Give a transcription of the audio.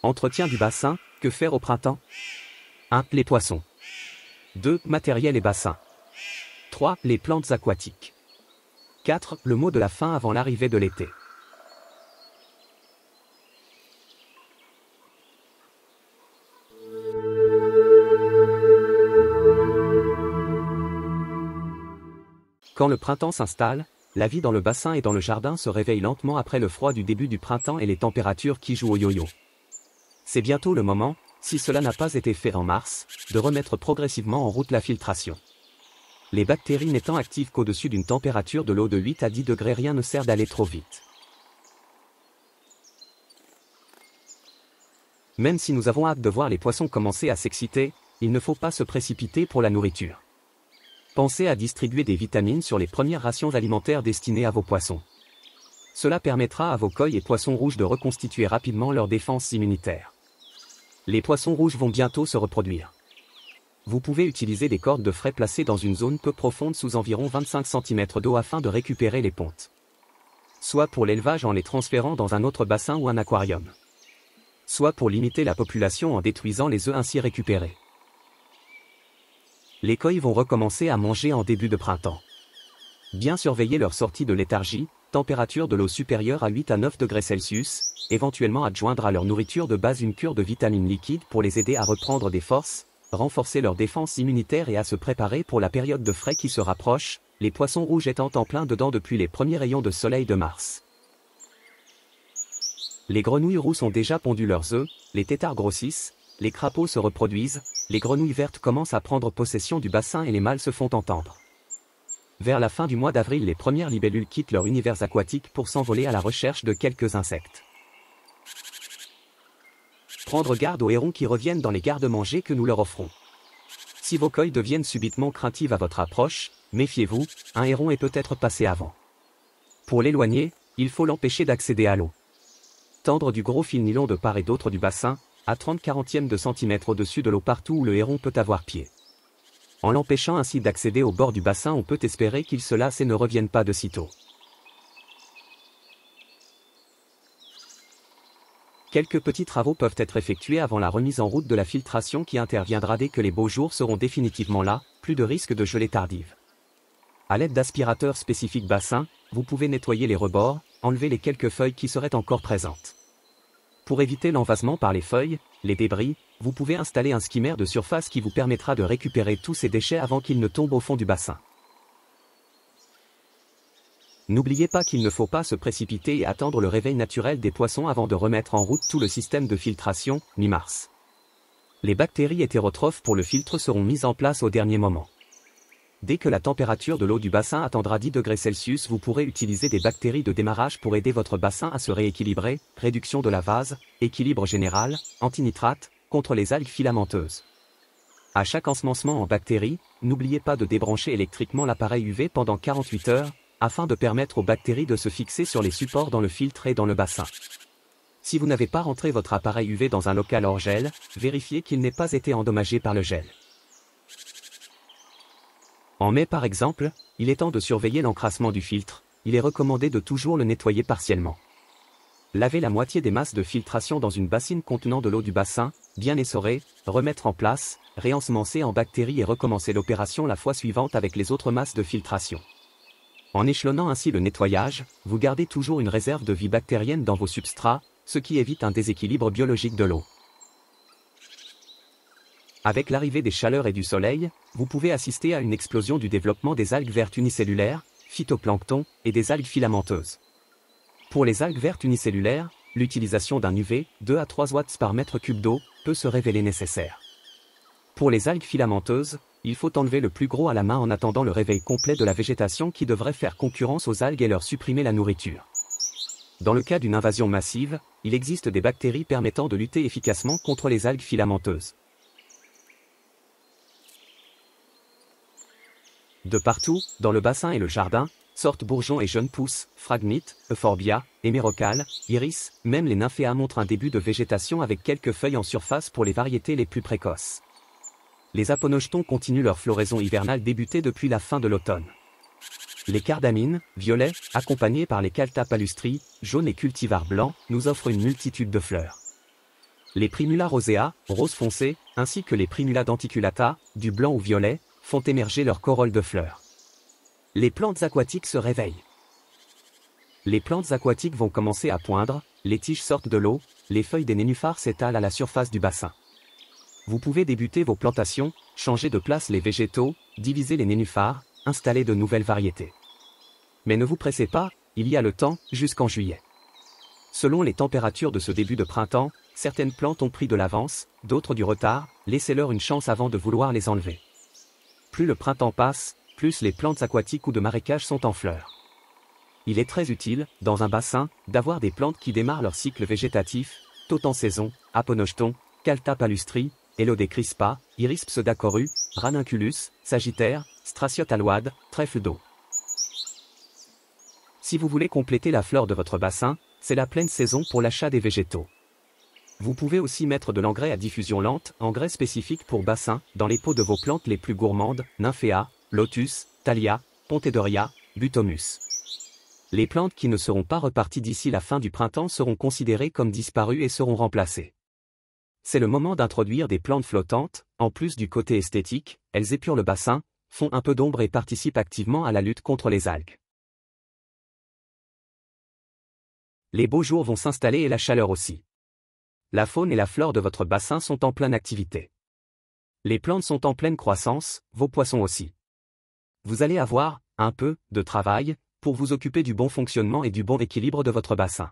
Entretien du bassin, que faire au printemps? 1. Les poissons. 2. Matériel et bassin. 3. Les plantes aquatiques. 4. Le mot de la fin avant l'arrivée de l'été. Quand le printemps s'installe, la vie dans le bassin et dans le jardin se réveille lentement après le froid du début du printemps et les températures qui jouent au yo-yo. C'est bientôt le moment, si cela n'a pas été fait en mars, de remettre progressivement en route la filtration. Les bactéries n'étant actives qu'au-dessus d'une température de l'eau de 8 à 10 degrés, rien ne sert d'aller trop vite. Même si nous avons hâte de voir les poissons commencer à s'exciter, il ne faut pas se précipiter pour la nourriture. Pensez à distribuer des vitamines sur les premières rations alimentaires destinées à vos poissons. Cela permettra à vos coilles et poissons rouges de reconstituer rapidement leur défense immunitaire. Les poissons rouges vont bientôt se reproduire. Vous pouvez utiliser des cordes de frais placées dans une zone peu profonde sous environ 25 cm d'eau afin de récupérer les pontes. Soit pour l'élevage en les transférant dans un autre bassin ou un aquarium. Soit pour limiter la population en détruisant les œufs ainsi récupérés. Les coilles vont recommencer à manger en début de printemps. Bien surveiller leur sortie de léthargie, température de l'eau supérieure à 8 à 9 degrés Celsius, éventuellement adjoindre à leur nourriture de base une cure de vitamines liquides pour les aider à reprendre des forces, renforcer leur défense immunitaire et à se préparer pour la période de frais qui se rapproche, les poissons rouges étant en plein dedans depuis les premiers rayons de soleil de mars. Les grenouilles rousses ont déjà pondu leurs œufs, les têtards grossissent, les crapauds se reproduisent, les grenouilles vertes commencent à prendre possession du bassin et les mâles se font entendre. Vers la fin du mois d'avril, les premières libellules quittent leur univers aquatique pour s'envoler à la recherche de quelques insectes. Prendre garde aux hérons qui reviennent dans les garde-manger que nous leur offrons. Si vos coilles deviennent subitement craintives à votre approche, méfiez-vous, un héron est peut-être passé avant. Pour l'éloigner, il faut l'empêcher d'accéder à l'eau. Tendre du gros fil nylon de part et d'autre du bassin, à 30/40 de centimètre au-dessus de l'eau partout où le héron peut avoir pied. En l'empêchant ainsi d'accéder au bord du bassin, on peut espérer qu'il se lasse et ne revienne pas de sitôt. Quelques petits travaux peuvent être effectués avant la remise en route de la filtration qui interviendra dès que les beaux jours seront définitivement là, plus de risque de gelée tardive. À l'aide d'aspirateurs spécifiques bassin, vous pouvez nettoyer les rebords, enlever les quelques feuilles qui seraient encore présentes. Pour éviter l'envasement par les feuilles, les débris, vous pouvez installer un skimmer de surface qui vous permettra de récupérer tous ces déchets avant qu'ils ne tombent au fond du bassin. N'oubliez pas qu'il ne faut pas se précipiter et attendre le réveil naturel des poissons avant de remettre en route tout le système de filtration, mi-mars. Les bactéries hétérotrophes pour le filtre seront mises en place au dernier moment. Dès que la température de l'eau du bassin atteindra 10 degrés Celsius, vous pourrez utiliser des bactéries de démarrage pour aider votre bassin à se rééquilibrer, réduction de la vase, équilibre général, antinitrate, contre les algues filamenteuses. À chaque ensemencement en bactéries, n'oubliez pas de débrancher électriquement l'appareil UV pendant 48 heures, afin de permettre aux bactéries de se fixer sur les supports dans le filtre et dans le bassin. Si vous n'avez pas rentré votre appareil UV dans un local hors gel, vérifiez qu'il n'ait pas été endommagé par le gel. En mai par exemple, il est temps de surveiller l'encrassement du filtre, il est recommandé de toujours le nettoyer partiellement. Lavez la moitié des masses de filtration dans une bassine contenant de l'eau du bassin, bien essorée, remettre en place, réensemencer en bactéries et recommencer l'opération la fois suivante avec les autres masses de filtration. En échelonnant ainsi le nettoyage, vous gardez toujours une réserve de vie bactérienne dans vos substrats, ce qui évite un déséquilibre biologique de l'eau. Avec l'arrivée des chaleurs et du soleil, vous pouvez assister à une explosion du développement des algues vertes unicellulaires, phytoplancton, et des algues filamenteuses. Pour les algues vertes unicellulaires, l'utilisation d'un UV, 2 à 3 watts par mètre cube d'eau, peut se révéler nécessaire. Pour les algues filamenteuses, il faut enlever le plus gros à la main en attendant le réveil complet de la végétation qui devrait faire concurrence aux algues et leur supprimer la nourriture. Dans le cas d'une invasion massive, il existe des bactéries permettant de lutter efficacement contre les algues filamenteuses. De partout, dans le bassin et le jardin, sortent bourgeons et jeunes pousses, phragmites, euphorbia, hémérocales, iris, même les nymphéas montrent un début de végétation avec quelques feuilles en surface pour les variétés les plus précoces. Les aponogetons continuent leur floraison hivernale débutée depuis la fin de l'automne. Les cardamines, violets, accompagnés par les calta palustri, jaunes et cultivars blancs, nous offrent une multitude de fleurs. Les Primula rosea, rose foncé, ainsi que les Primula denticulata, du blanc ou violet, font émerger leur corolle de fleurs. Les plantes aquatiques se réveillent. Les plantes aquatiques vont commencer à poindre, les tiges sortent de l'eau, les feuilles des nénuphars s'étalent à la surface du bassin. Vous pouvez débuter vos plantations, changer de place les végétaux, diviser les nénuphars, installer de nouvelles variétés. Mais ne vous pressez pas, il y a le temps, jusqu'en juillet. Selon les températures de ce début de printemps, certaines plantes ont pris de l'avance, d'autres du retard, laissez-leur une chance avant de vouloir les enlever. Plus le printemps passe, plus les plantes aquatiques ou de marécage sont en fleurs. Il est très utile, dans un bassin, d'avoir des plantes qui démarrent leur cycle végétatif, tôt en saison, Aponogeton, Caltha palustri, Elodie crispa, Iris pseudacoru, Ranunculus, Sagittaire, Straciote aloide, Trèfle d'eau. Si vous voulez compléter la flore de votre bassin, c'est la pleine saison pour l'achat des végétaux. Vous pouvez aussi mettre de l'engrais à diffusion lente, engrais spécifique pour bassin, dans les pots de vos plantes les plus gourmandes, Nymphéa, Lotus, Thalia, Pontédoria, Butomus. Les plantes qui ne seront pas reparties d'ici la fin du printemps seront considérées comme disparues et seront remplacées. C'est le moment d'introduire des plantes flottantes, en plus du côté esthétique, elles épurent le bassin, font un peu d'ombre et participent activement à la lutte contre les algues. Les beaux jours vont s'installer et la chaleur aussi. La faune et la flore de votre bassin sont en pleine activité. Les plantes sont en pleine croissance, vos poissons aussi. Vous allez avoir, un peu, de travail, pour vous occuper du bon fonctionnement et du bon équilibre de votre bassin.